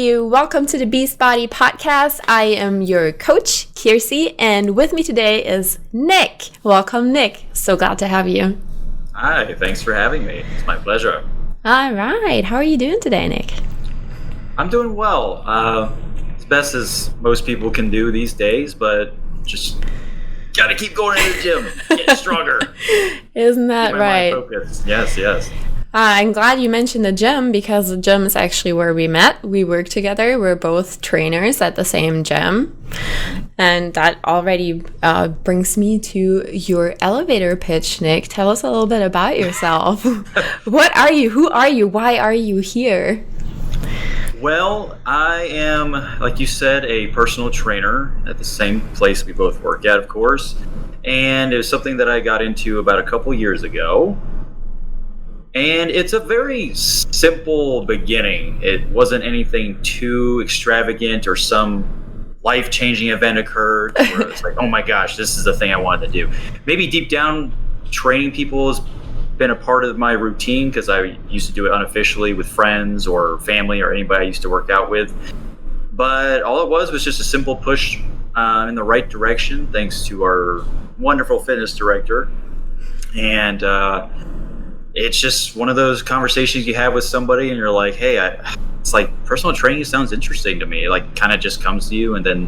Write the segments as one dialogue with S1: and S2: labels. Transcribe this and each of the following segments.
S1: everybody. Welcome to the Beast Body Podcast. I am your coach, Kiersey, and with me today is Nick. Welcome, Nick. So glad to have you.
S2: Hi, thanks for having me. It's my pleasure.
S1: All right. How are you doing today, Nick?
S2: I'm doing well. As best as most people can do these days, but just gotta keep going to the gym, getting stronger.
S1: Isn't that
S2: keep my
S1: right?
S2: mind focused. Yes.
S1: I'm glad you mentioned the gym because the gym is actually where we met. We work together. We're both trainers at the same gym. And that already brings me to your elevator pitch, Nick. Tell us a little bit about yourself. What are you? Who are you? Why are you here?
S2: Well, I am, like you said, a personal trainer at the same place we both work at, of course. And it was something that I got into about a couple years ago. And it's a very simple beginning. It wasn't anything too extravagant or some life-changing event occurred where it's like, oh my gosh, this is the thing I wanted to do. Maybe deep down, training people has been a part of my routine because I used to do it unofficially with friends or family or anybody I used to work out with. But all it was just a simple push in the right direction thanks to our wonderful fitness director. And it's just one of those conversations you have with somebody and you're like, hey, it's like personal training sounds interesting to me. It like kind of just comes to you and then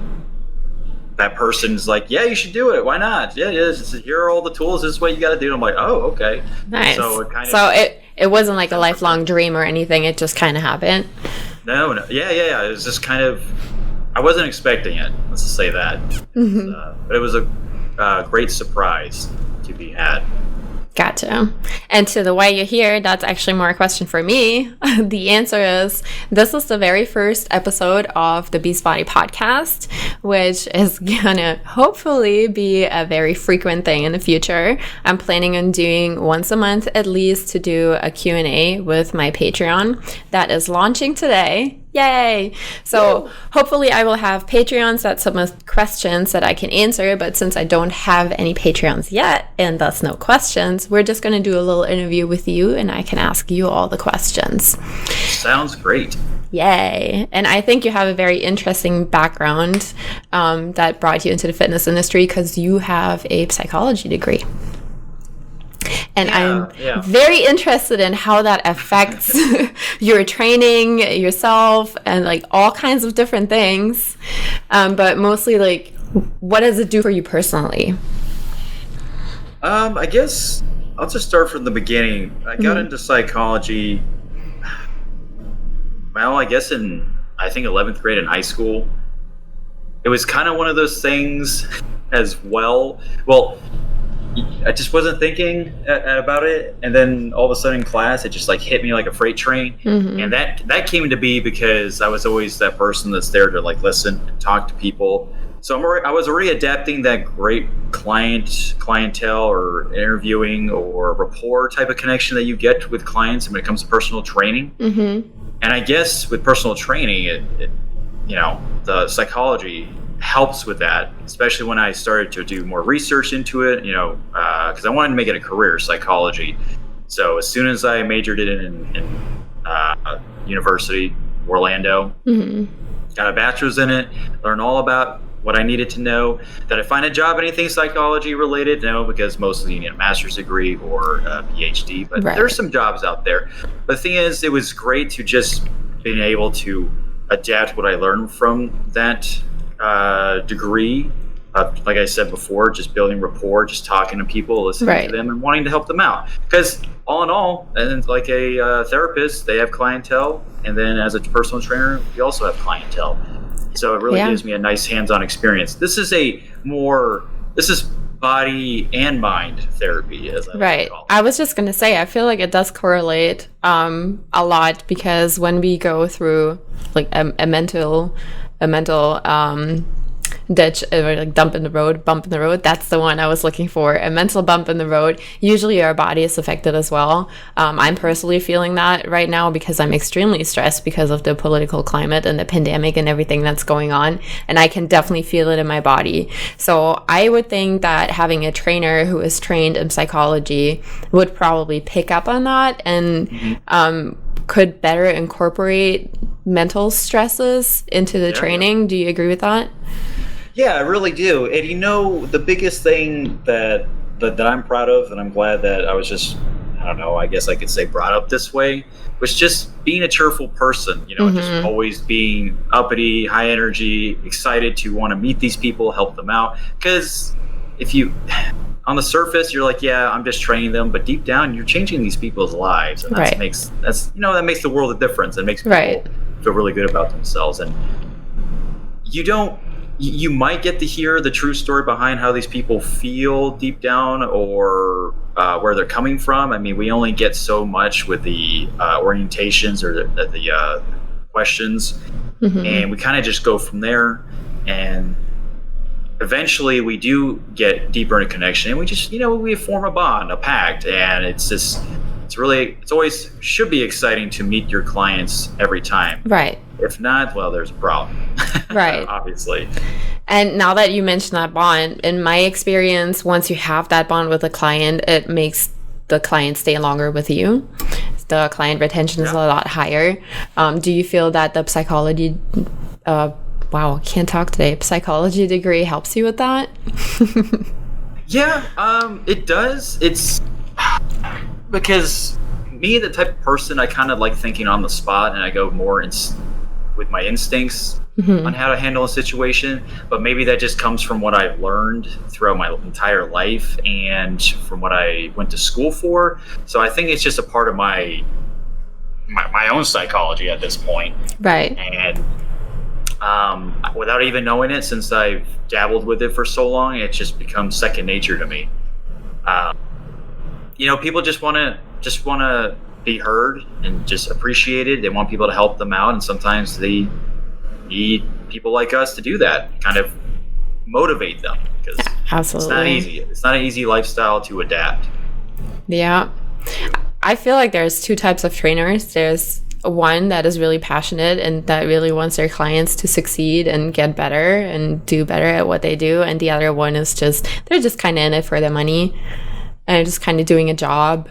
S2: that person's like, yeah, you should do it. Why not? Yeah, here are all the tools. This is what you got to do. And I'm like, oh, okay.
S1: Nice. So it wasn't like a lifelong dream or anything. It just kind of happened.
S2: No. Yeah. It was just kind of, I wasn't expecting it. Let's just say that. Mm-hmm. But it was a great surprise to be had.
S1: Gotcha. And to the why you're here, that's actually more a question for me. The answer is, this is the very first episode of the Beast Body Podcast, which is gonna hopefully be a very frequent thing in the future. I'm planning on doing once a month at least to do a Q&A with my Patreon that is launching today. Yay! So hopefully I will have Patreons that submit questions that I can answer, but since I don't have any Patreons yet, and thus no questions, we're just going to do a little interview with you and I can ask you all the questions.
S2: Sounds great.
S1: Yay! And I think you have a very interesting background that brought you into the fitness industry because you have a psychology degree. And I'm very interested in how that affects your training, yourself, and like all kinds of different things. But mostly like, what does it do for you personally?
S2: I guess I'll just start from the beginning. I got into psychology, well, I guess in 11th grade in high school. It was kind of one of those things as well. Well, I just wasn't thinking about it, and then all of a sudden in class it just like hit me like a freight train. And that came to be because I was always that person that's there to like listen and talk to people. So I was already adapting that great clientele or interviewing or rapport type of connection that you get with clients when it comes to personal training. And I guess with personal training, it the psychology helps with that, especially when I started to do more research into it, because I wanted to make it a career, psychology. So as soon as I majored in University, Orlando, got a bachelor's in it, learned all about what I needed to know. Did I find a job, anything psychology related? No, because mostly you need a master's degree or a PhD, but there's some jobs out there. But the thing is, it was great to just being able to adapt what I learned from that degree, like I said before, just building rapport, just talking to people, listening to them, and wanting to help them out. Because all in all, and like a therapist, they have clientele, and then as a personal trainer, you also have clientele. So it really gives me a nice hands-on experience. This is body and mind therapy, as I like to call it.
S1: I was just going to say, I feel like it does correlate a lot because when we go through like a mental ditch, or like bump in the road, that's the one I was looking for, a mental bump in the road. Usually our body is affected as well. I'm personally feeling that right now because I'm extremely stressed because of the political climate and the pandemic and everything that's going on, and I can definitely feel it in my body. So I would think that having a trainer who is trained in psychology would probably pick up on that and could better incorporate mental stresses into the training. Do you agree with that?
S2: Yeah, I really do. And the biggest thing that I'm proud of, and I'm glad that I was just, I don't know, I guess I could say brought up this way, was just being a cheerful person, just always being uppity, high energy, excited to want to meet these people, help them out. Because if you, on the surface, you're like, yeah, I'm just training them, but deep down, you're changing these people's lives, and that makes the world a difference. It makes people feel really good about themselves. And you might get to hear the true story behind how these people feel deep down, or where they're coming from. I mean, we only get so much with the orientations or the questions, and we kind of just go from there. And eventually we do get deeper in a connection, and we just, we form a bond, a pact. And it's always should be exciting to meet your clients every time.
S1: Right.
S2: If not, well, there's a problem.
S1: Right.
S2: Obviously. And
S1: now that you mentioned that bond, in my experience, once you have that bond with a client, it makes the client stay longer with you. The client retention is a lot higher. Do you feel that the psychology psychology degree helps you with that?
S2: Yeah, it does. It's because me, the type of person, I kind of like thinking on the spot, and I go more with my instincts on how to handle a situation. But maybe that just comes from what I've learned throughout my entire life and from what I went to school for. So I think it's just a part of my own psychology at this point.
S1: Right.
S2: And without even knowing it, since I've dabbled with it for so long, it's just become second nature to me. People just want to be heard and just appreciated. They want people to help them out, and sometimes they need people like us to do that, kind of motivate them, because
S1: absolutely,
S2: it's not easy. It's not an easy lifestyle to adapt.
S1: Yeah. I feel like there's two types of trainers. There's one that is really passionate and that really wants their clients to succeed and get better and do better at what they do. And the other one is they're just kind of in it for the money and just kind of doing a job,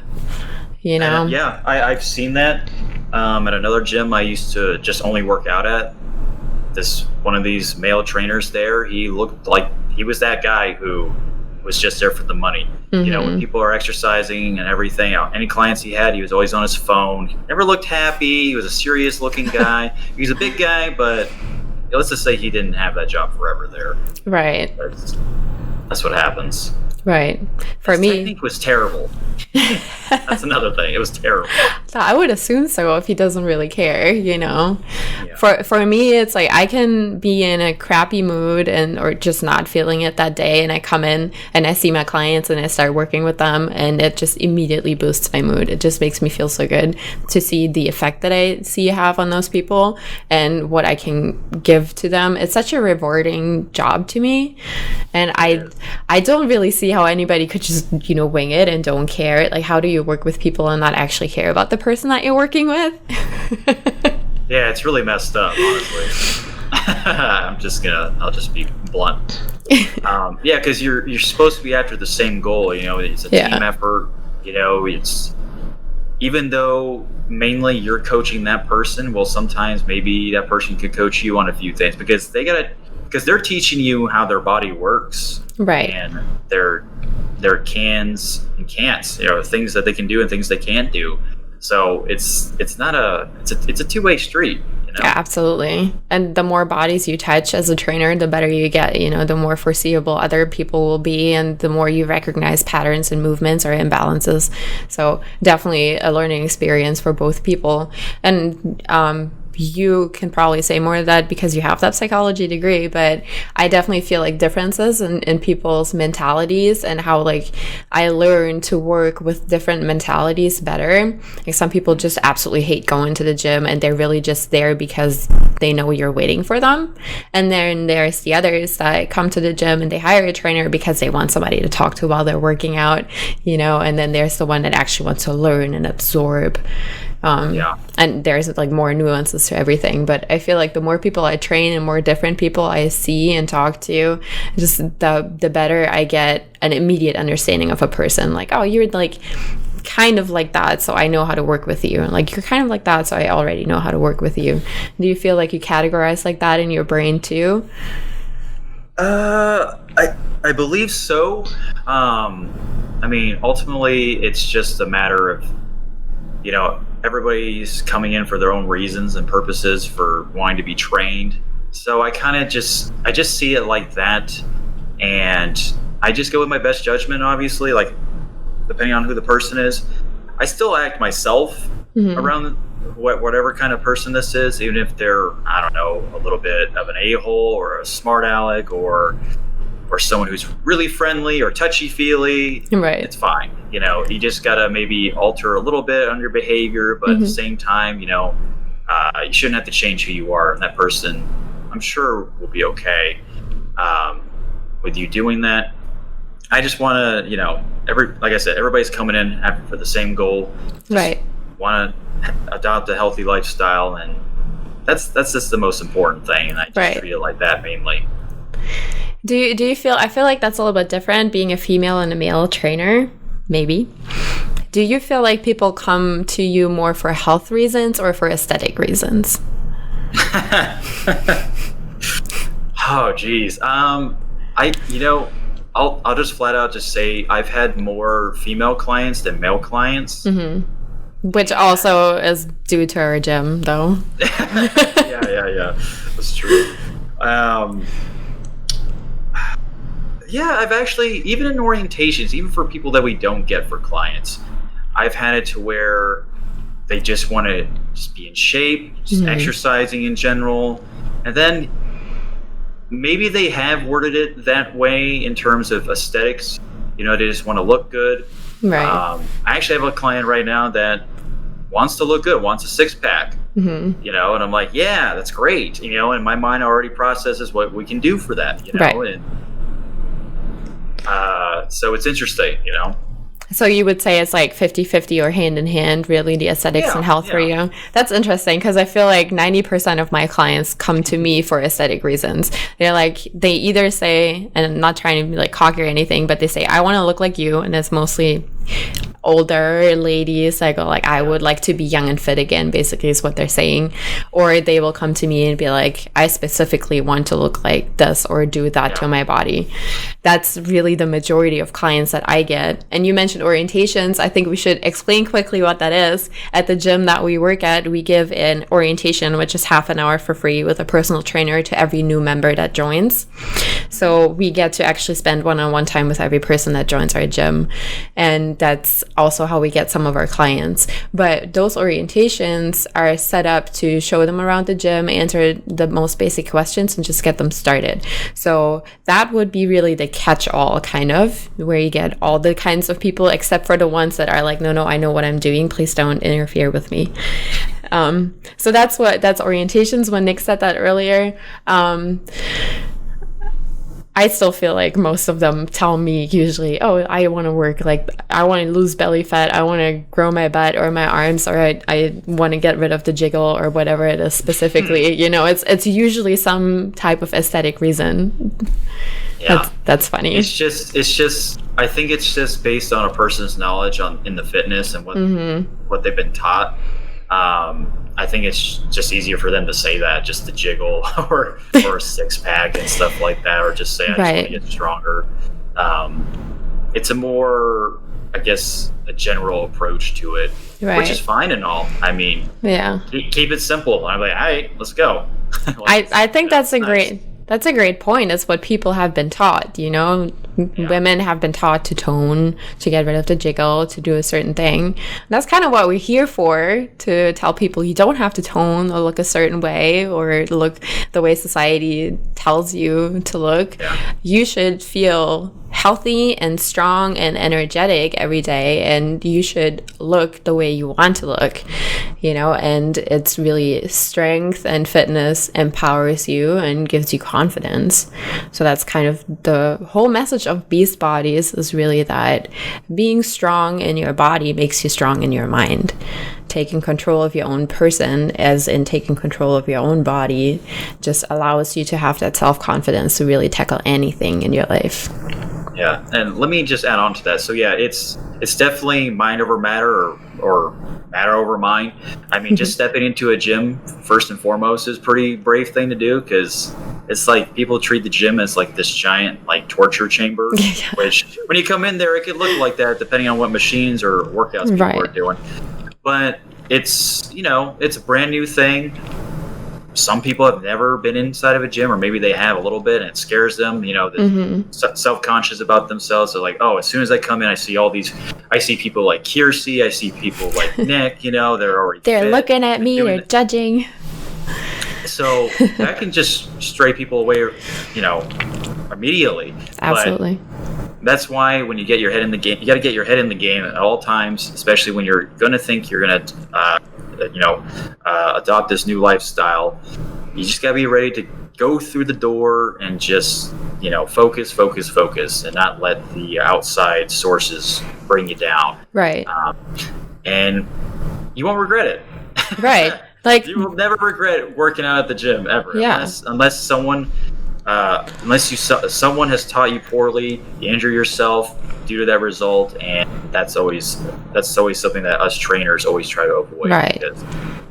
S2: Yeah, I've seen that at another gym I used to just only work out at. One of these male trainers there, he looked like he was that guy who was just there for the money. When people are exercising and everything, any clients he had, he was always on his phone. He never looked happy. He was a serious looking guy. He's a big guy, but let's just say he didn't have that job forever there.
S1: Right.
S2: That's what happens.
S1: Right. For
S2: His
S1: me,
S2: technique was terrible. That's another thing. It was terrible.
S1: I would assume so if he doesn't really care,
S2: Yeah.
S1: For me, it's like I can be in a crappy mood or just not feeling it that day, and I come in and I see my clients and I start working with them, and it just immediately boosts my mood. It just makes me feel so good to see the effect that I see have on those people and what I can give to them. It's such a rewarding job to me, and I don't really see how anybody could just wing it and don't care. Like, how do you work with people and not actually care about the person that you're working with?
S2: Yeah, it's really messed up, honestly. I'll just be blunt. Yeah, because you're supposed to be after the same goal. It's a team effort. It's, even though mainly you're coaching that person, well, sometimes maybe that person could coach you on a few things, because they're teaching you how their body works,
S1: right?
S2: And their cans and can'ts, things that they can do and things they can't do. So it's a two-way street.
S1: Yeah, absolutely. And the more bodies you touch as a trainer, the better you get. The more foreseeable other people will be, and the more you recognize patterns and movements or imbalances. So definitely a learning experience for both people. And you can probably say more of that because you have that psychology degree, but I definitely feel like differences in people's mentalities and how I learned to work with different mentalities better. Like, some people just absolutely hate going to the gym and they're really just there because they know you're waiting for them. And then there's the others that come to the gym and they hire a trainer because they want somebody to talk to while they're working out, and then there's the one that actually wants to learn and absorb. And there's more nuances to everything, but I feel like the more people I train and more different people I see and talk to, just the better I get an immediate understanding of a person. Like, oh, you're kind of like that, so I know how to work with you. Like, you're kind of like that, so I already know how to work with you. Do you feel like you categorize like that in your brain too?
S2: I believe so. I mean, ultimately, it's just a matter of, everybody's coming in for their own reasons and purposes for wanting to be trained. So I just see it like that, and I just go with my best judgment, obviously, like, depending on who the person is. I still act myself around whatever kind of person this is, even if they're, I don't know, a little bit of an a-hole or a smart aleck or someone who's really friendly or touchy-feely.
S1: Right.
S2: It's fine. You just gotta maybe alter a little bit on your behavior, but at the same time, you shouldn't have to change who you are, and that person, I'm sure, will be okay with you doing that. I just want to, like I said, everybody's coming in for the same goal.
S1: Right.
S2: Want to adopt a healthy lifestyle, and that's just the most important thing. And I just treat it like that mainly.
S1: Do you feel? I feel like that's a little bit different, being a female and a male trainer. Maybe. Do you feel like people come to you more for health reasons or for aesthetic reasons?
S2: Oh, geez. I'll just flat out just say I've had more female clients than male clients.
S1: Which also is due to our gym, though.
S2: Yeah. That's true. Yeah, I've actually, even in orientations, even for people that we don't get for clients, I've had it to where they just want to just be in shape, just exercising in general. And then maybe they have worded it that way in terms of aesthetics. They just want to look good.
S1: Right.
S2: I actually have a client right now that wants to look good, wants a six-pack. And I'm like, yeah, that's great. And my mind already processes what we can do for that.
S1: Right.
S2: And so it's interesting.
S1: So you would say it's like 50-50 or hand in hand, really, the aesthetics and health for you? That's interesting, because I feel like 90% of my clients come to me for aesthetic reasons. They either say, and I'm not trying to be like cocky or anything, but they say, I want to look like you. And it's mostly older ladies. I go like, I would like to be young and fit again, basically is what they're saying. Or they will come to me and be like, I specifically want to look like this or do that to my body. That's really the majority of clients that I get. And you mentioned orientations. I think we should explain quickly what that is. At the gym that we work at, we give an orientation, which is half an hour for free with a personal trainer to every new member that joins. So we get to actually spend one-on-one time with every person that joins our gym. And that's also how we get some of our clients. But those orientations are set up to show them around the gym, answer the most basic questions, and just get them started. So that would be really the catch-all, kind of, where you get all the kinds of people, except for the ones that are like, no, I know what I'm doing, please don't interfere with me. So that's orientations. When Nick said that earlier, I still feel like most of them tell me usually, oh, I want to work, like, I want to lose belly fat, I want to grow my butt or my arms, or I want to get rid of the jiggle, or whatever it is specifically. It's usually some type of aesthetic reason. Yeah, that's funny.
S2: It's just I think it's just based on a person's knowledge in the fitness and what they've been taught. I think it's just easier for them to say that, just to jiggle or a six-pack and stuff like that, or just say I just want to get stronger. It's a more, I guess, a general approach to it, which is fine and all. I mean, keep it simple. I'm like, all right, let's go.
S1: I think that's a great point. It's what people have been taught, Women have been taught to tone, to get rid of the jiggle, to do a certain thing. And that's kind of what we're here for, to tell people you don't have to tone or look a certain way or look the way society tells you to look. You should feel healthy and strong and energetic every day, and you should look the way you want to look, and it's really strength and fitness empowers you and gives you confidence. So that's kind of the whole message of Beast Bodies, is really that being strong in your body makes you strong in your mind. Taking control of your own person, as in taking control of your own body, just allows you to have that self-confidence to really tackle anything in your life.
S2: Yeah, and let me just add on to that. So yeah, it's definitely mind over matter, or matter over mind. I mean, just stepping into a gym first and foremost is a pretty brave thing to do, because it's like people treat the gym as like this giant like torture chamber, which when you come in there, it could look like that depending on what machines or workouts people are doing. But it's, it's a brand new thing. Some people have never been inside of a gym, or maybe they have a little bit and it scares them, self-conscious about themselves. They're like, oh, as soon as I come in, I see people like Kiersey, I see people like Nick, they're fit.
S1: Looking at me, they're judging.
S2: So that can just stray people away, immediately.
S1: Absolutely.
S2: But that's why when you get your head in the game, you got to get your head in the game at all times, especially when you're going to think you're going to, adopt this new lifestyle. You just got to be ready to go through the door and just, focus, and not let the outside sources bring you down.
S1: Right.
S2: And you won't regret it.
S1: Right. Like,
S2: you will never regret working out at the gym ever.
S1: Yeah.
S2: Unless someone has taught you poorly, you injure yourself due to that result, and that's always something that us trainers always try to avoid.
S1: Right.
S2: Because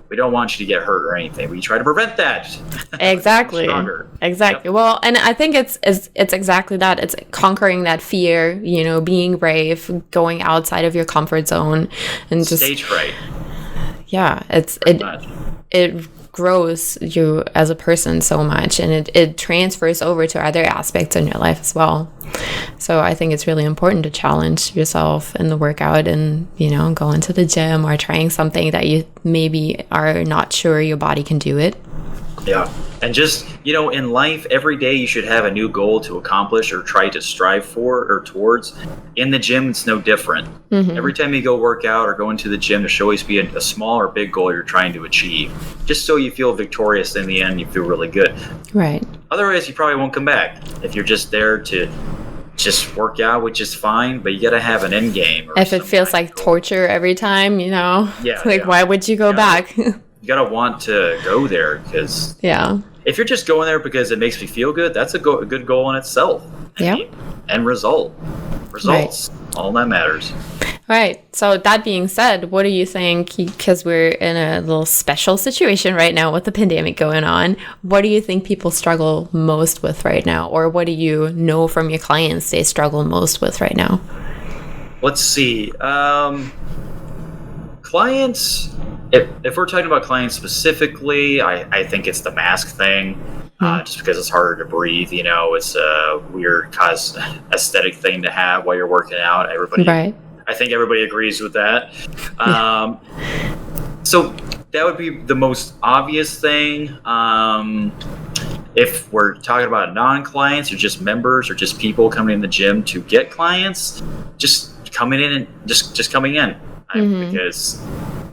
S2: we don't want you to get hurt or anything. We try to prevent that.
S1: Exactly. Exactly. Yep. Well, and I think it's exactly that. It's conquering that fear, being brave, going outside of your comfort zone, and just
S2: stage fright.
S1: Yeah, it grows you as a person so much, and it transfers over to other aspects in your life as well. So I think it's really important to challenge yourself in the workout, and go into the gym or trying something that you maybe are not sure your body can do it.
S2: Yeah. And just, in life, every day you should have a new goal to accomplish or try to strive for or towards. In the gym, it's no different. Mm-hmm. Every time you go work out or go into the gym, there should always be a small or big goal you're trying to achieve, just so you feel victorious in the end. You feel really good. Right. Otherwise, you probably won't come back if you're just there to just work out, which is fine, but you got to have an end game.
S1: If it feels like torture every time, why would you go back?
S2: You got to want to go there, because if you're just going there because it makes me feel good, that's a good goal in itself. Yeah. And results, all that matters.
S1: Right. So that being said, what do you think, because we're in a little special situation right now with the pandemic going on, what do you think people struggle most with right now? Or what do you know from your clients they struggle most with right now?
S2: Let's see. Clients, if we're talking about clients specifically, I think it's the mask thing. Just because it's harder to breathe, it's a weird aesthetic thing to have while you're working out. I think everybody agrees with that. So that would be the most obvious thing. If we're talking about non-clients or just members or just people coming in the gym to get clients, just coming in and just coming in. Because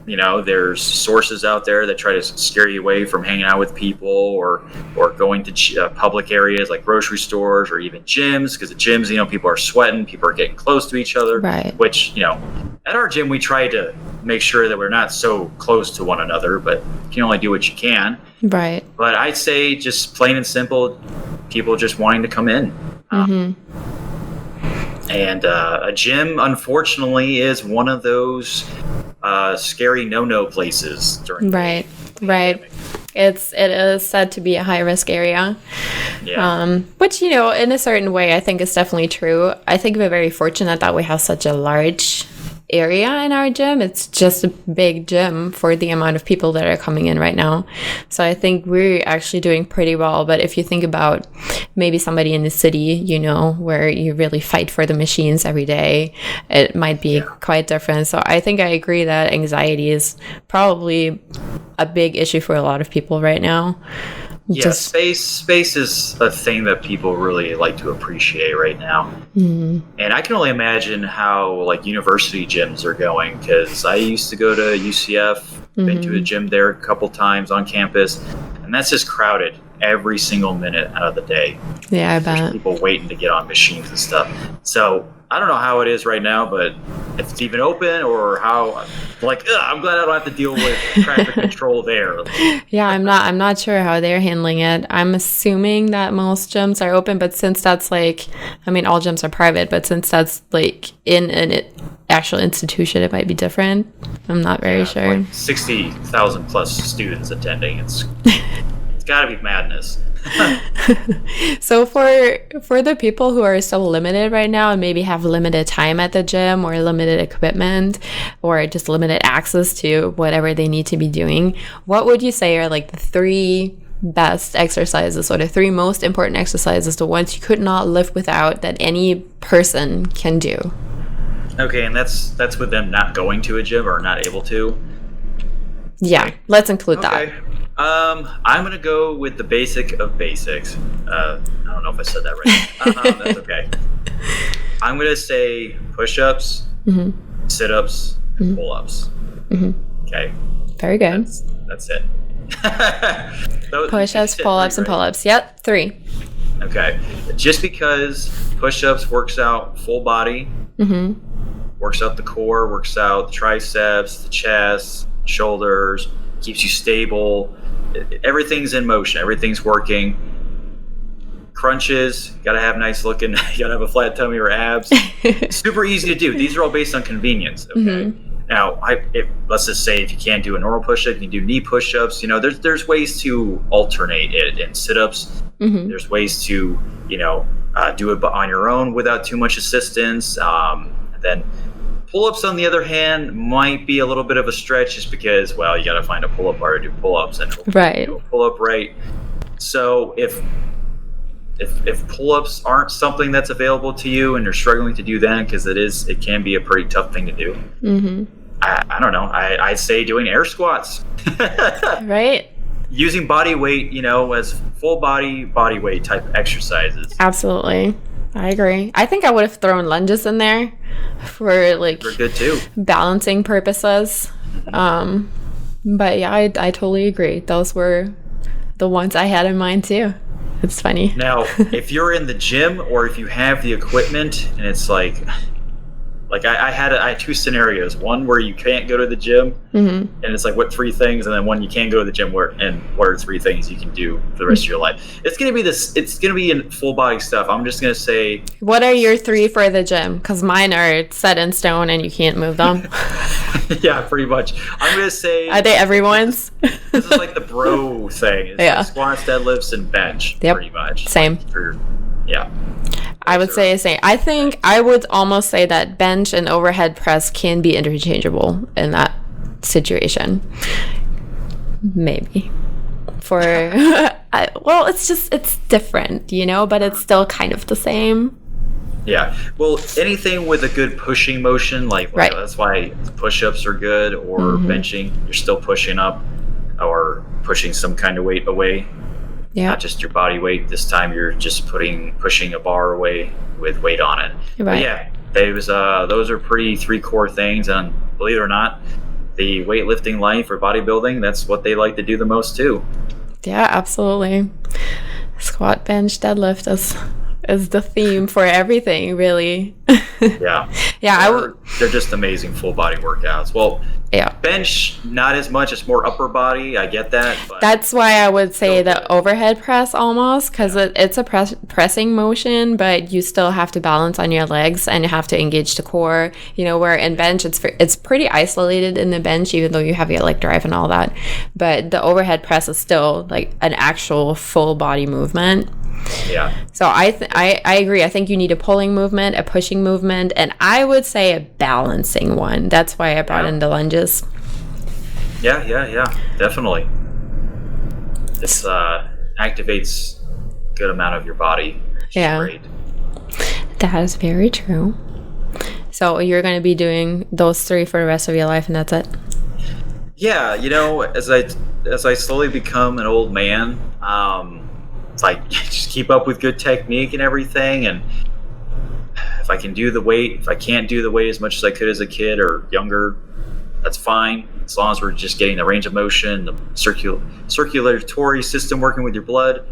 S2: there's sources out there that try to scare you away from hanging out with people or going to public areas like grocery stores or even gyms, because at gyms, people are sweating, people are getting close to each other, which, at our gym, we try to make sure that we're not so close to one another, but you can only do what you can. Right. But I'd say just plain and simple, people just wanting to come in. And a gym, unfortunately, is one of those scary no-no places during
S1: Right. It is said to be a high-risk area. Yeah. Which, in a certain way, I think is definitely true. I think we're very fortunate that we have such a large area in our gym. It's just a big gym for the amount of people that are coming in right now. So I think we're actually doing pretty well. But if you think about maybe somebody in the city, where you really fight for the machines every day, it might be quite different. So I think I agree that anxiety is probably a big issue for a lot of people right now.
S2: Yeah, space is a thing that people really like to appreciate right now. And I can only imagine how university gyms are going, because I used to go to UCF, been to a gym there a couple times on campus, and that's just crowded every single minute out of the day.
S1: Yeah, I bet.
S2: There's people waiting to get on machines and stuff. So I don't know how it is right now, but if it's even open or how, like, I'm glad I don't have to deal with traffic control there.
S1: Yeah, I'm not sure how they're handling it. I'm assuming that most gyms are open, but since that's like, I mean, all gyms are private, but since that's like in an actual institution, it might be different. I'm not very sure.
S2: Like 60,000 plus students attending. It's got to be madness.
S1: So for the people who are still limited right now and maybe have limited time at the gym or limited equipment or just limited access to whatever they need to be doing, what would you say are like the 3 best exercises or the 3 most important exercises, the ones you could not live without that any person can do?
S2: Okay, and that's with them not going to a gym or not able to?
S1: Yeah, let's include that.
S2: I'm going to go with the basic of basics. I don't know if I said that right. That's okay. I'm going to say push-ups, sit-ups, and pull-ups. Okay.
S1: Very good.
S2: That's it.
S1: Push-ups, pull-ups, and pull-ups. Yep, 3.
S2: Okay. Just because push-ups works out full body, works out the core, works out the triceps, the chest, shoulders, keeps you stable. Everything's in motion. Everything's working. Crunches, gotta have nice looking, you gotta have a flat tummy or abs. Super easy to do. These are all based on convenience. Okay. Now, let's just say if you can't do a normal push-up, you can do knee push-ups. You know, there's ways to alternate it. And sit-ups, there's ways to, do it on your own without too much assistance. Then pull-ups, on the other hand, might be a little bit of a stretch just because, well, you got to find a pull-up bar to do pull-ups and pull up right. So if pull-ups aren't something that's available to you and you're struggling to do that, because it can be a pretty tough thing to do. I don't know. I'd say doing air squats.
S1: Right.
S2: Using body weight, as full body weight type exercises.
S1: Absolutely. I agree. I think I would have thrown lunges in there for like
S2: they're good too.
S1: Balancing purposes. But yeah, I totally agree. Those were the ones I had in mind too. It's funny.
S2: Now, if you're in the gym or if you have the equipment and it's like I had 2 scenarios. One where you can't go to the gym, and it's like, what 3 things? And then one you can go to the gym and what are 3 things you can do for the rest of your life? It's gonna be in full body stuff. I'm just gonna say. What
S1: are your 3 for the gym? Because mine are set in stone and you can't move them.
S2: Yeah, pretty much. I'm gonna say.
S1: Are they everyone's?
S2: This is like the bro thing. It's like squats, deadlifts, and bench.
S1: Yep.
S2: Pretty much.
S1: Same.
S2: Yeah.
S1: I would say the same. I think I would almost say that bench and overhead press can be interchangeable in that situation. Maybe. Well, it's different, but it's still kind of the same.
S2: Yeah. Well, anything with a good pushing motion,
S1: right.
S2: That's why push-ups are good, or benching, you're still pushing up or pushing some kind of weight away. Yeah. Not just your body weight. This time you're just pushing a bar away with weight on it. Right. But yeah, those are pretty 3 core things. And believe it or not, the weightlifting life or bodybuilding, that's what they like to do the most too.
S1: Yeah, absolutely. Squat, bench, deadlift is the theme for everything, really.
S2: Yeah. Yeah. They're just amazing full body workouts. Well, yeah. Bench, not as much. It's more upper body. I get that. But
S1: that's why I would say the overhead press almost, because it's a pressing motion, but you still have to balance on your legs and you have to engage the core. Where in bench, it's pretty isolated in the bench, even though you have your leg drive and all that. But the overhead press is still like an actual full body movement.
S2: Yeah.
S1: So I agree. I think you need a pulling movement, a pushing movement, and I would say a balancing one. That's why I brought in the lunges.
S2: Yeah, definitely. This activates a good amount of your body.
S1: Yeah. Great. That is very true. So you're going to be doing those 3 for the rest of your life, and that's it?
S2: Yeah, as I slowly become an old man, it's like just keep up with good technique and everything, and if I can do the weight, if I can't do the weight as much as I could as a kid or younger, that's fine, as long as we're just getting the range of motion, the circulatory system working with your blood.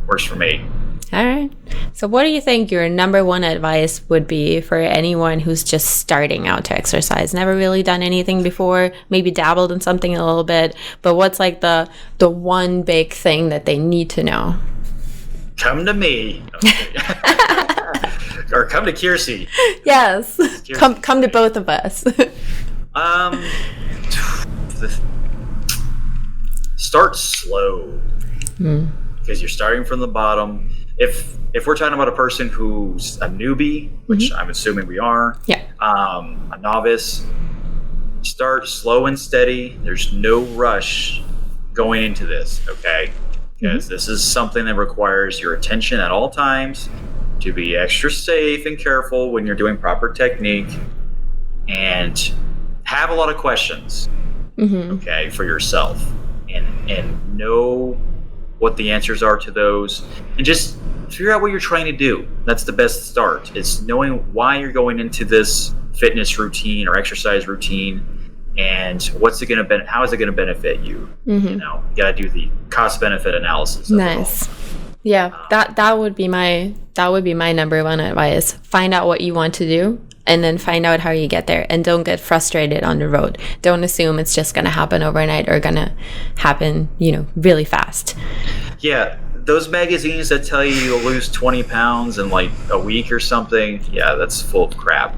S2: Works for me.
S1: All right. So what do you think your number one advice would be for anyone who's just starting out to exercise, never really done anything before, maybe dabbled in something a little bit, but what's like the one big thing that they need to know?
S2: Come to me. Or come to Kiersey.
S1: Yes.
S2: Kiersey.
S1: Come to both of us.
S2: Start slow. Because you're starting from the bottom. If we're talking about a person who's a newbie, which I'm assuming we are, a novice, start slow and steady. There's no rush going into this, okay? Because this is something that requires your attention at all times, to be extra safe and careful when you're doing proper technique, and have a lot of questions, okay, for yourself, and know what the answers are to those, and just figure out what you're trying to do. That's the best start. It's knowing why you're going into this fitness routine or exercise routine, and what's it going to how is it going to benefit you? You know, you got to do the cost benefit analysis.
S1: Nice. Yeah, that would be my number one advice. Find out what you want to do, and then find out how you get there, and don't get frustrated on the road. Don't assume it's just going to happen overnight or going to happen, really fast. Yeah,
S2: those magazines that tell you you'll lose 20 pounds in like a week or something, that's full of crap.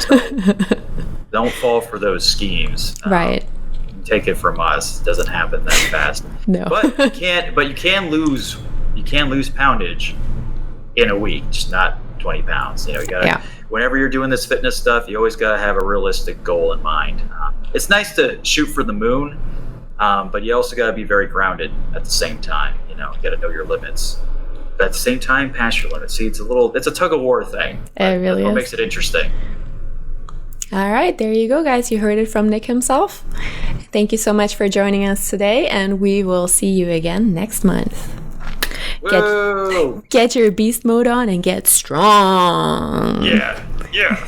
S2: So don't fall for those schemes.
S1: Right.
S2: Take it from us. It doesn't happen that fast.
S1: No.
S2: But you can lose poundage in a week, just not 20 pounds. You gotta, whenever you're doing this fitness stuff, you always gotta have a realistic goal in mind. It's nice to shoot for the moon, but you also gotta be very grounded at the same time. You gotta know your limits. But at the same time, pass your limits. See, it's a tug of war thing.
S1: It really is.
S2: What makes it interesting.
S1: All right, there you go, guys. You heard it from Nick himself. Thank you so much for joining us today, and we will see you again next month. Get your beast mode on and get strong.
S2: Yeah.